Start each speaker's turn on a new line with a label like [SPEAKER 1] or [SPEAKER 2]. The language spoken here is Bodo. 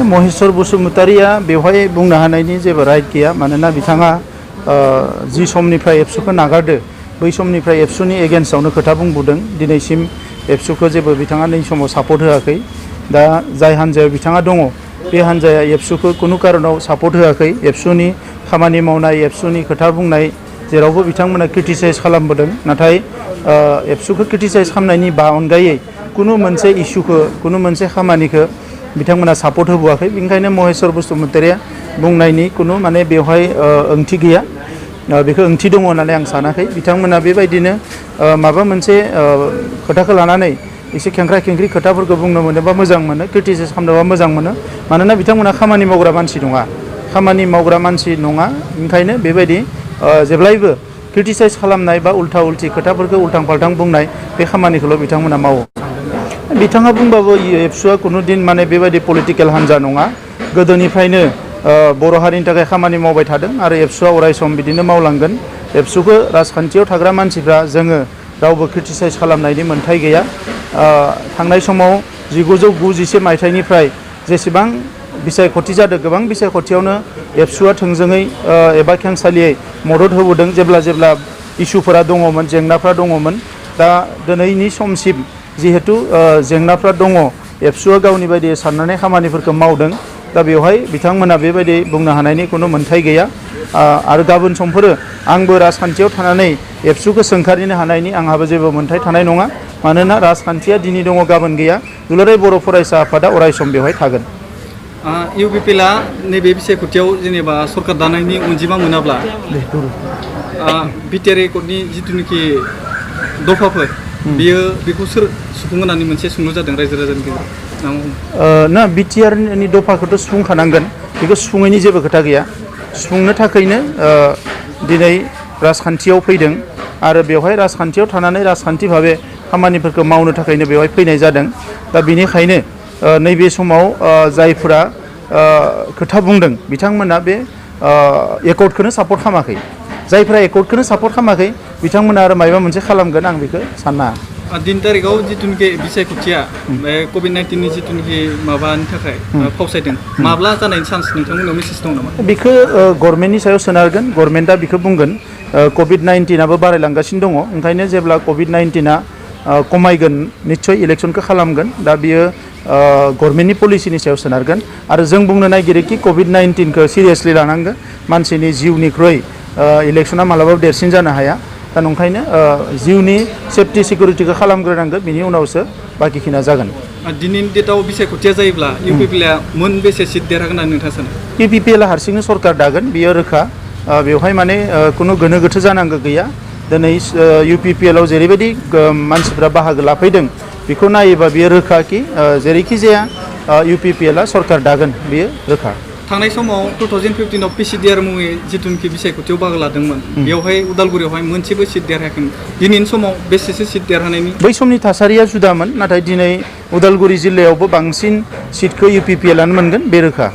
[SPEAKER 1] महेश्वर बसुमतारिया बेवहाय बुंनो हानायनि जेबो राइट गैया मानोना बिथाङा जि समनिफ्राय एबसुखौ नागारदो बै समनिफ्राय एबसुनि एगेन्स्टआवनो खोथा बुंबोदों दिनैसिम एबसुखौ जेबो बिथाङा नै समाव सापर्ट होआखै दा जाय हान्जायाव बिथाङा दङ बे हान्जाया एबसुखौ कुनु कारनाव सापर्ट होआखै एबसुनि खामानि मावनाय एबसुनि खोथा बुंनाय जेरावबो बिथांमोना क्रिटिसाइज खालामबोदों नाथाय एबसुखौ क्रिटिसाइज खालामनायनि अनगायै कुनु मोनसे इस्युखौ कुनु मोनसे खामानिखौ बिथांमोना सापर्ट होबोआखै बेनिखायनो महेश्वर बसुमतारिया बुंनायनि कुनु माने बेवहाय ओंथि गैया बेखौ ओंथि दङ होननानै आं सानाखै बिथांमोना बेबायदिनो माबा मोनसे खोथाखौ लानानै एसे खेंख्रा खेंख्रि खोथाफोरखौ बुंनो मोनोबा मोजां मोनो क्रिटिसाइज खालामनोबा मोजां मोनो मानोना बिथांमोना खामानि मावग्रा मानसि नङा ओंखायनो बेबायदि जेब्लायबो क्रिटिसाइज खालामनाय बा उल्था उल्थि खोथाफोरखौ उल्थां फाल्थां बुंनाय बे खामानिखौल' बिथांमोना मावो बिथाङा बुंबाबो एबसुआ कुनु दिन माने बेबायदि पलिटिकेल हान्जा नङा गोदोनिफ्रायनो बर' हारिनि थाखाय खामानि मावबाय थादों आरो एबसुआ अरायसम बिदिनो मावलांगोन एबसुखौ राजखान्थियाव थाग्रा मानसिफ्रा जोङो रावबो क्रिटिसाइज खालामनायनि मोन्थाय गैया थांनाय समाव 1997 मायथाइनिफ्राय जेसेबां बिसायख'थि जादों गोबां बिसायख'थियावनो एबसुआ थोंजोङै एबा खेंसालियै मदद होबोदों जेब्ला इस्युफोरा दङमोन जेंनाफ्रा दङमोन दा दिनैनि समसिम जिहेतु जेंनाफ्रा दङ एबसुआ गावनि बायदि साननानै खामानिफोरखौ मावदों दा बेवहाय बिथांमोना बेबायदि बुंनो हानायनि कुनु मोन्थाय गैया आरो गाबोन समफोर आंबो राजखान्थियाव थानानै एबसुखौ सोंखारिनो हानायनि आंहाबो जेबो मोन्थाय थानाय नङा मानोना राजखान्थिया दिनै दङ गाबोन गैया दुलाराय बर' फरायसा आफादा अरायसम बेवहाय थागोन
[SPEAKER 2] इउपिपिएलआ नैबे बिसायख'थियाव जेनेबा सरकार दानायनि अनजिमा मोनाब्ला बिटिआर एकर्डनि जिथुनिखि दफाफोर बेखौ सोर सुफुं होनानै मोनसे सोंलु जादों रायजो राजानि गेजेराव
[SPEAKER 1] ना बिटिआरनि दफाखौथ' सुफुंखानांगोन बेखौ सुफुङैनि जेबो खोथा गैया सुफुंनो थाखायनो दिनै राजखान्थियाव फैदों आरो बेवहाय राजखान्थियाव थानानै राजखान्थि भाबे खामानिफोरखौ मावनो थाखायनो बेवहाय फैनाय जादों दा बेनिखायनो नैबे समाव जायफोरा खोथा बुंदों बिथांमोना बे एकर्डखौनो सापर्ट खालामाखै जायफोरा एकर्डखौनो सापर्ट खालामाखै बिथांमोना आरो माबा मोनसे खालामगोन आं बेखौ साना
[SPEAKER 2] 3 तारिखआव जिथुनिखि बिसायख'थिया कभिड-19नि जिथुनिखि माबानि थाखाय फावसायदों माब्ला जानायनि चान्स नोंथांमोननाव मेसेज दं नामा
[SPEAKER 1] बेखौ गभर्नमेन्टनि सायाव सोनारगोन गभर्नमेन्टआ बेखौ बुंगोन कभिड-19आबो बारायलांगासिनो दङ ओंखायनो जेब्ला कभिड-19आ खमायगोन निश्चय इलेक्सनखौ खालामगोन दा बियो गभर्नमेन्टनि पलिसिनि सायाव सोनारगोन आरो जों बुंनो नागिरो कि कभिड-19खौ सिरियासलि लानांगोन मानसिनि जिउनिख्रुइ इलेक्सना मालाबाबो देरसिन जानो हाया दा नंखायनो जिउनि सेफटि सिकिउरिटिखौ खालामग्रोनांगोन बिनि उनावसो बाखिखिना जागोन
[SPEAKER 2] दिनैनि डेटआव बिसायख'थिया जायोब्ला इउपिपिएलआ मोनबेसे सिट देरहागोन होननानै नोंथाङा सानो
[SPEAKER 1] इउपिपिएलआ हारसिंनो सरकार दागोन बियो रोखा बेवहाय माने कुनु गोनो गोथो जानांगौ गैया दिनै इउपिपिएलआव जेरैबायदि मानसिफ्रा बाहागो लाफैदों बेखौ नायोबा बियो रोखा कि जेरैखि जाया इउपिपिएलआ सरकार दागोन बियो रोखा
[SPEAKER 2] थांनाय समाव 2015आव पिसिडिआर मुङै जिथुनिखि बिसायख'थियाव बाहागो लादोंमोन बेवहाय उदालगुरियावहाय मोनसेबो सिट देरहायाखैमोन दिनैनि समाव बेसेसो सिट देरहानायनि
[SPEAKER 1] बै समनि थासारिया जुदामोन नाथाय दिनै उदालगुरि जिल्लायावबो बांसिन सिटखौ इउपिपिएलआनो मोनगोन बे रोखा